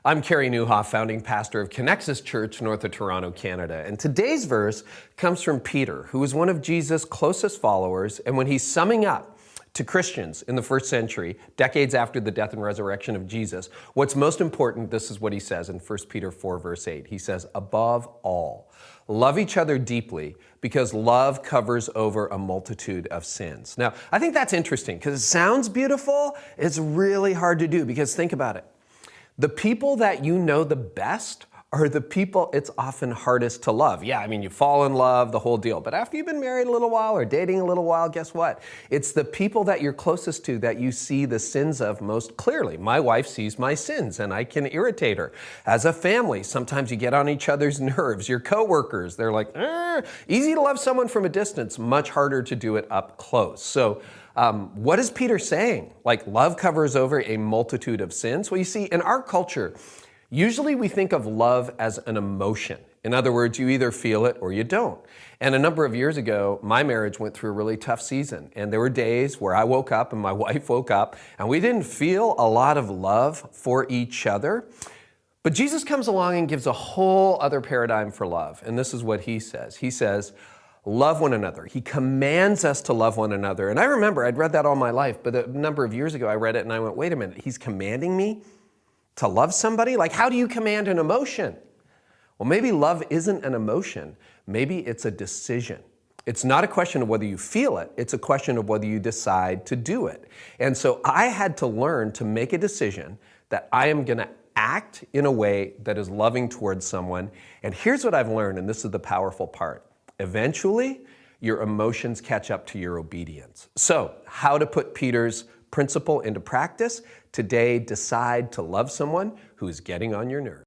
I'm Kerry Newhoff, founding pastor of Connexus Church, north of Toronto, Canada. And today's verse comes from Peter, who was one of Jesus' closest followers. And when he's summing up to Christians in the first century, decades after the death and resurrection of Jesus, what's most important, this is what he says in 1 Peter 4, verse 8. He says, above all, love each other deeply because love covers over a multitude of sins. Now, I think that's interesting because it sounds beautiful. It's really hard to do because think about it. The people that you know the best are the people it's often hardest to love. Yeah, I mean, you fall in love, the whole deal. But after you've been married a little while or dating a little while, guess what? It's the people that you're closest to that you see the sins of most clearly. My wife sees my sins and I can irritate her. As a family, sometimes you get on each other's nerves. Your coworkers, they're like, easy to love someone from a distance, much harder to do it up close. So what is Peter saying? Like love covers over a multitude of sins? Well, you see, in our culture, usually we think of love as an emotion. In other words, you either feel it or you don't. And a number of years ago, my marriage went through a really tough season. And there were days where I woke up and my wife woke up and we didn't feel a lot of love for each other. But Jesus comes along and gives a whole other paradigm for love. And this is what he says. He says, love one another. He commands us to love one another. And I remember I'd read that all my life, but a number of years ago I read it and I went, wait a minute, he's commanding me to love somebody? Like, how do you command an emotion? Well, maybe love isn't an emotion. Maybe it's a decision. It's not a question of whether you feel it. It's a question of whether you decide to do it. And so I had to learn to make a decision that I am going to act in a way that is loving towards someone. And here's what I've learned, and this is the powerful part. Eventually, your emotions catch up to your obedience. So, how to put Peter's principle into practice? Today, decide to love someone who is getting on your nerves.